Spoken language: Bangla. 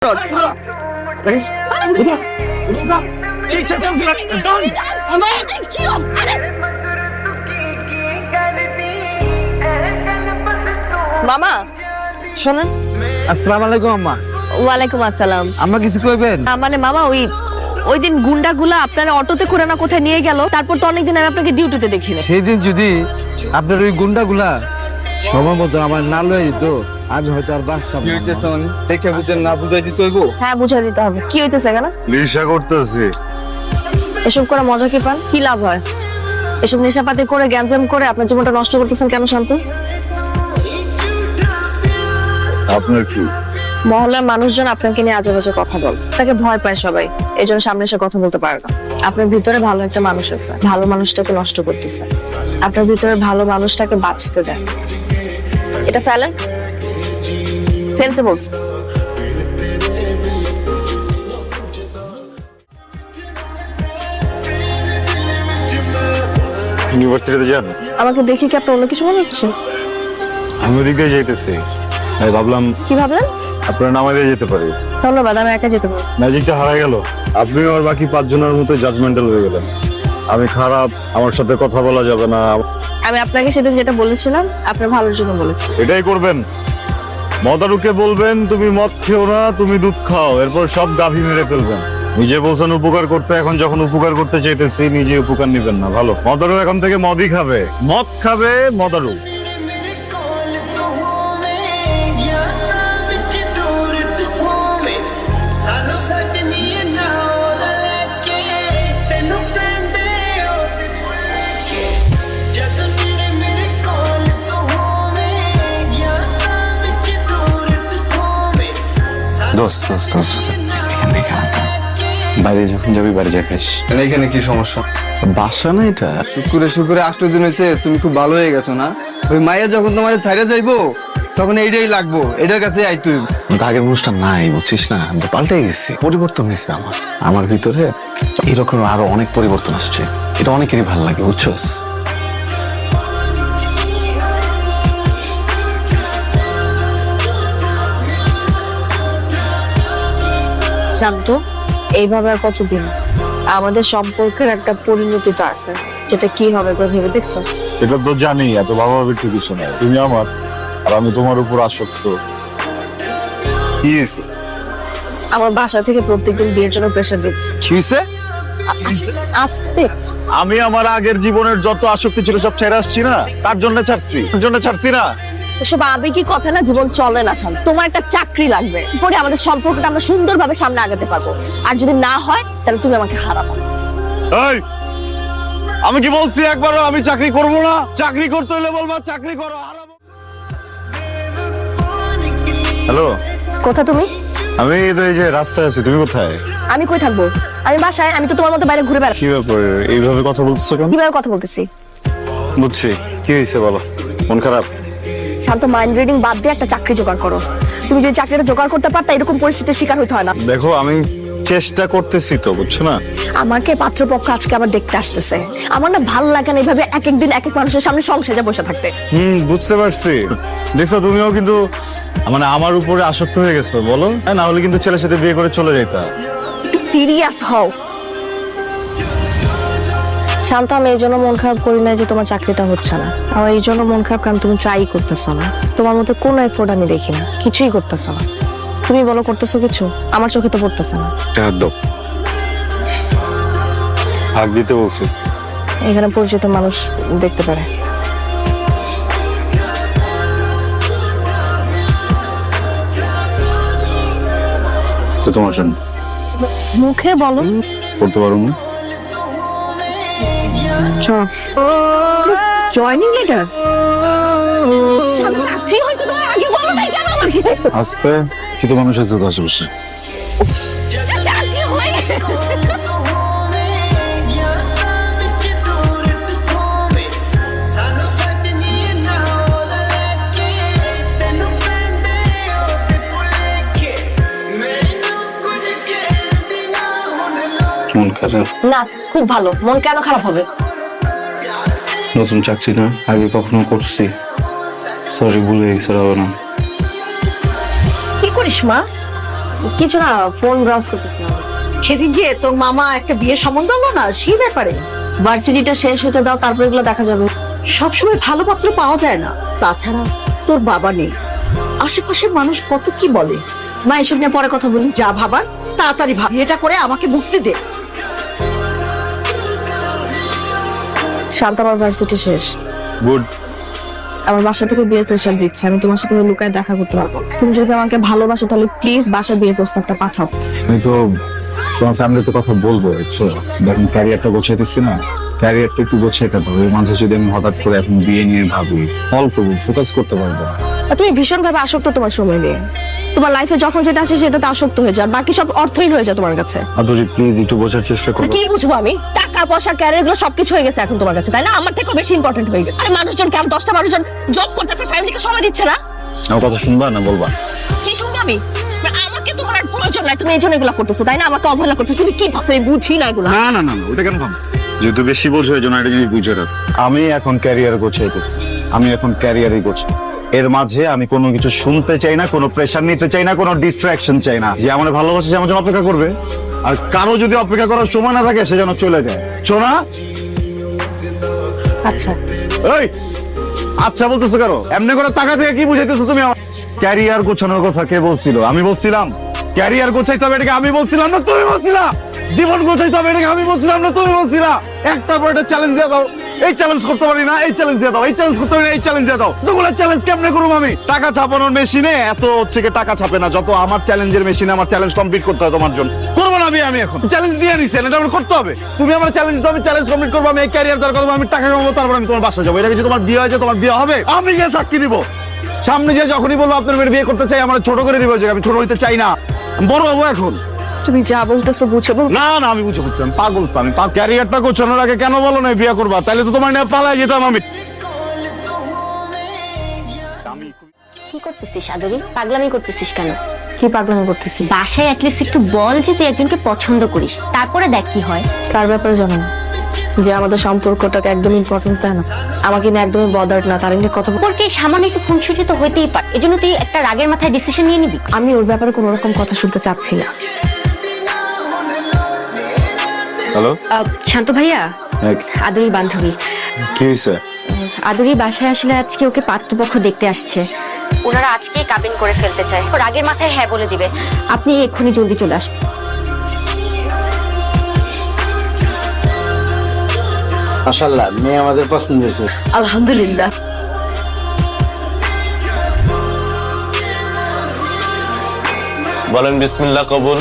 মামা শোনেন। আসসালামু আলাইকুম আম্মা। ওয়ালাইকুম আসসালাম। আম্মা কিছু কইবেন? মানে মামা ওই দিন গুন্ডাগুলা আপনারা অটোতে করে না কোথায় নিয়ে গেল, তারপর তো অনেকদিন আমি আপনাকে ডিউটিতে দেখিনি। সেই দিন যদি আপনার ওই গুন্ডাগুলা সময় মতো আমার না লয়ে যেত, আমি হয়তো আর বাঁচতাম না। দেখে বুঝেন না, বুঝাই দিতে হইব। হ্যাঁ বুঝাই দিতে হবে। কি হইতেছে কেন? নেশা করতেছি। এসব করে মজা কি পান? কি লাভ হয়? এসব নেশাপাতি করে গ্যাঞ্জাম করে আপনার জীবনটা নষ্ট করতেছেন কেন শান্ত? আপনার কি মহল্লার মানুষজন আপনাকে নিয়ে আজে বাজে কথা বল, তাকে ভয় পায় সবাই, এই জন্য সামনে এসে কথা বলতে পারে না। আপনার ভিতরে ভালো একটা মানুষ আছে, ভালো মানুষটাকে নষ্ট করতেছে। আপনার ভিতরে ভালো মানুষটাকে বাঁচতে দেন। এটা ফেলেন, ফেলতে বলছি। ইউনিভার্সিটিতে যান? আমাকে দেখে কি আপনার অন্য কিছু মনে হচ্ছে? আমি ওদিক দিয়ে যাইতেছি, তাই ভাবলাম কি ভাবলেন? আপনার নামাই দিয়ে যেতে পারি। ধন্যবাদ, আমি একা যেতে পারবো। ম্যাজিকটা হারাই গেল। আপনিও আর বাকি 5 জনের মতো জাজমেন্টাল হয়ে গেলেন। আমি খারাপ, আমার সাথে কথা বলা যাবে না। আমি আপনাকে সেদিন যেটা বলেছিলাম আপনার ভালোর জন্য বলেছি। এটাই করবেন। মদারুকে বলবেন তুমি মদ খেও না, তুমি দুধ খাও, এরপর সব গাভী মেরে ফেলবেন। নিজে বলছেন উপকার করতে, এখন যখন উপকার করতে চাইতেছি নিজে উপকার নিবেন না। ভালো, মদারু এখন থেকে মদই খাবে, মদ খাবে মদারু। দোস্ত দোস্ত দোস্ত, বাইরে যখন যাবি বাড়ি যা খাইস। এখানে কি সমস্যা? বাসা না এটা? শুক্রে শুক্রে 8 দিন হয়েছে, তুমি খুব ভালো হয়ে গেছো না? ওই মাইয়া যখন তোমার ছাইড়ে যাইবো তখন এইটাই লাগবো, এটার কাছে আই তুই। আগের মানুষটা নাই, বুঝছিস না? পাল্টে গেছি, পরিবর্তন হয়েছে আমার ভিতরে। এরকম আরো অনেক পরিবর্তন আসছে, এটা অনেকেরই ভালো লাগে, বুঝছস? শান্ত, এইভাবে আর কতদিন? আমাদের সম্পর্কের একটা পরিণতি তো আছে, যেটা কি হবে একবার ভেবে দেখছো? এটা তো জানি, এত ভাবাভাবির তো কিছু নাই। তুমি আমার আর আমি তোমার উপর আসক্ত। কি হয়েছে? আমার বাসা থেকে প্রত্যেকদিন বিয়ের জন্য প্রেশার দিচ্ছে। কি হয়েছে? আস্তে। আমি আমার আগের জীবনের যত আসক্তি ছিল সব ছেড়ে আসছি না, তার জন্য ছাড়ছি না। এসব আবেগী কথা না, জীবন চলে না শান্ত। তোমার একটা চাকরি লাগবে, পরে আমাদের সম্পর্কটা আমরা সুন্দরভাবে সামনে আগাতে পারবো। আর যদি না হয় তাহলে তুমি আমাকে হারাবো। এই, আমি কি বলছি একবারও আমি চাকরি করব না? চাকরি করতে হলে বলবো চাকরি করো, হারাবো। হ্যালো, কোথা তুমি? আমি এই যে রাস্তায় আছি। তুমি কোথায়? আমি কই থাকবো? আমি বাসায়। আমি তো তোমার মতো বাইরে ঘুরে বেড়াই। কি ব্যাপার এইভাবে কথা বলতেছো কেন? কিভাবে কথা বলতেছি? বুঝছি, কি হয়েছে বলো। মন খারাপ? শান্ত, মাইন্ড রিডিং বাদ দিয়ে একটা চাকরি জোগাড় করো। তুমি যদি চাকরিটা জোগাড় করতে পারতা এরকম পরিস্থিতির শিকার হইতে হয় না। দেখো আমি চেষ্টা করতেছি তো, বুঝছো না? আমাকে পাত্রপক্ষ আজকে আবার দেখতে আসতেছে। আমার না ভালো লাগে না এইভাবে এক এক দিন এক এক মানুষের সামনে সংসারে বসে থাকতে। বুঝতে পারছি। দেখছো তুমিও কিন্তু মানে আমার উপরে আসক্ত হয়ে গেছো, বলো? না হলে কিন্তু ছেলের সাথে বিয়ে করে চলে যাইতা। একটু সিরিয়াস হও শান্ত। আমি এই জন্য মন খারাপ করি না যে তোমার চাকরিটা হচ্ছে না। আমার এই জন্য মন খারাপ কারণ তুমি ট্রাই করতেছো না। তোমার মতো কোনো এফোর্ট আমি দেখি না, কিছুই করতেছো না। তুমি বলো করতেছো কিছু? আমার চোখে তো পড়তেছে না। হাত দাও। হাত দিতে বলছি। এখানে পরিচিত মানুষ দেখতে পারে। তোমার জন্য। মুখে বলো। করতে পারো না? Joining letter? চাকরি হয়েছে তোমার, আগে বলো তাই কেন আমাকে? আস্তে কিছু মানুষ আছে তো আশেপাশে। চাকরি হয়ে মন খারাপ না? খুব ভালো। মন কেন খারাপ হবে? নতুন চাকরি না, আগে কখনো করছি। সরি, ভুলে গেছে। কি করিস মা? কিছু না, ফোন ব্রাউজ করতেছিলাম। সেদিন যে তোর মামা একটা বিয়ের সম্বন্ধ হলো না, সেই ব্যাপারে। ভার্সিটিটা শেষ হতে দাও, তারপর এগুলো দেখা যাবে। সবসময় ভালো পাত্র পাওয়া যায় না, তাছাড়া তোর বাবা নেই, আশেপাশের মানুষ কত কি বলে। মা, এসব নিয়ে পরে কথা বলি। যা ভাবার তাড়াতাড়ি ভাব, এটা করে আমাকে মুক্তি দে। শান্ত, আমার ভার্সিটি শেষ। গুড। আমার বাসা থেকে বিয়ের প্রেশার দিচ্ছে, আমি তোমার সাথে লুকায় দেখা করতে পারবো। তুমি যদি আমাকে ভালোবাসো তাহলে প্লিজ বাসা বিয়ের প্রস্তাবটা পাঠাও। আমি তো তোমার ফ্যামিলিতে কথা বলবো, দেখুন ক্যারিয়ারটা গোছাইতেছি না, ক্যারিয়ারটা একটু গোছাইতে হবে। এর মাঝে যদি আমি হঠাৎ করে এখন বিয়ে নিয়ে ভাবি, অল্প ফোকাস করতে পারবো না। আর তুমি ভীষণ ভাবে আসক্ত তোমার সময় নিয়ে। তোমার লাইফে যখন যেটা আসে সেটাতে আসক্ত হয়ে যায়, আর বাকি সব অর্থহীন হয়ে যায় তোমার কাছে। আদরি প্লিজ একটু বোঝার চেষ্টা করো। কি বুঝবো আমি? টাকা পয়সা, ক্যারিয়ার, এগুলো সবকিছু হয়ে গেছে এখন তোমার কাছে, তাই না? আমার থেকেও বেশি ইম্পর্টেন্ট হয়ে গেছে। আরে মানুষজন কেমন, 10টা মানুষজন জব করতেছে, ফ্যামিলিকে সময় দিচ্ছে না। আমার কথা শুনবা না বলবা? কি শুনবো আমি? আমাকে তোমার আর প্রয়োজন নাই, তুমি এই জন্য এগুলো করতেছো, তাই না? আমাকে অবহেলা করতেছো। তুমি কি ভাবছো আমি বুঝি না এগুলো? না না না না, ওটা কেন ভাব? যেহেতু বেশি বোঝো এই জন্য এটা জিনিস বুঝে রাখ। আমি এখন ক্যারিয়ার গোছাইতেছি, আমি এখন ক্যারিয়ারই গোছাই। এর মাঝে আমি কোনো কিছু শুনতে চাই না, কোনো প্রেশার নিতে চাই না, কোনো ডিস্ট্রাকশন চাই না। যে আমার ভালোবাসে সে আমার জন্য অপেক্ষা করবে, আর কারো যদি অপেক্ষা করার সময় না থাকে সে যেন চলে যায়। শোনা? আচ্ছা, এই আচ্ছা বলতেছো কেন? এমনি করে টাকা থেকে কি বুঝাইতেছো তুমি আমার? ক্যারিয়ার গোছানোর কথা কে বলছিল? আমি বলছিলাম। ক্যারিয়ার গোছাইতে হবে এটাকে আমি বলছিলাম না তুমি বলছিলা? জীবন গোছাইতে হবে এটাকে আমি বলছিলাম না তুমি বলছিলা? একটার পর একটা চ্যালেঞ্জ দিয়ে দাও, এই চ্যালেঞ্জ করতে পারি না, এই চ্যালেঞ্জ দিয়ে দাও, এই চ্যালেঞ্জ করতে পারি না, এই চ্যালেঞ্জ দিয়ে দাও। দুগুলো চ্যালেঞ্জ কেমনে করবো আমি? টাকা ছাপানোর মেশিনে এত হচ্ছে কি টাকা ছাপে না, যত আমার চ্যালেঞ্জের মেশিনে আমার চ্যালেঞ্জ কমপ্লিট করতে হয় তোমার জন্য। করবো না আমি এখন চ্যালেঞ্জ দিয়ে নিছেন, এটা আমার করতে হবে। তুমি আমার চ্যালেঞ্জ দাও, আমি চ্যালেঞ্জ কমপ্লিট করবো, আমি এই ক্যারিয়ার দরকার করবো, আমি টাকা কামাবো, তারপর আমি তোমার বাসা যাবো। এটা কিছু তোমার বিয়ে হয়েছে, তোমার বিয়ে হবে, আমি গিয়ে সাক্ষী দিব। সামনে যে যখনই বলবো আপনার মেয়ের বিয়ে করতে চাই, আমার ছোট করে দিব, যে আমি ছোট হইতে চাই না, আমি বড় হবো এখন। তুমি যা বলতেছো বুঝে বল। না না, আমি বুঝে বুঝছি, আমি পাগল তো। আমি ক্যারিয়ারটা গোছানোর আগে কেন বলো না বিয়ে করবা? তাহলে তো তোমার নিয়ে পালাই যেতাম আমি। কি করতেছিস আদরি? পাগলামি করতেছিস কেন? কি পাগলামি করতেছি? বাসায় অ্যাটলিস্ট একটু বল যে তুই একজনকে পছন্দ করিস, তারপরে দেখ কি হয়। কার ব্যাপারে জানো না? যে আমাদের সম্পর্কটাকে একদম ইম্পর্টেন্স দেয় না, আমাকে নিয়ে একদমই বদার্ড না, তার নিয়ে কথা সম্পর্কে সামান্য একটু খুনসুটি তো হইতেই পারে, এজন্য তুই একটা রাগের মাথায় ডিসিশন নিয়ে নিবি? আমি ওর ব্যাপারে কোনো রকম কথা শুনতে চাচ্ছি না। হ্যালো, শান্ত ভাইয়া, আদুরির বান্ধবী। কি হয়েছে? আদুরি বাসায় আসলে আজকে ওকে পাত্রপক্ষ দেখতে আসছে, ওনারা আজকেই কাবিন করে ফেলতে চায়। ও রাগের মাথায় হ্যাঁ বলে দিবে, আপনি এক্ষুনি জলদি চলে আসুন। মাশাআল্লাহ, মেয়ে আমাদের পছন্দ হয়েছে। আলহামদুলিল্লাহ। বলেন বিসমিল্লাহ কবুল।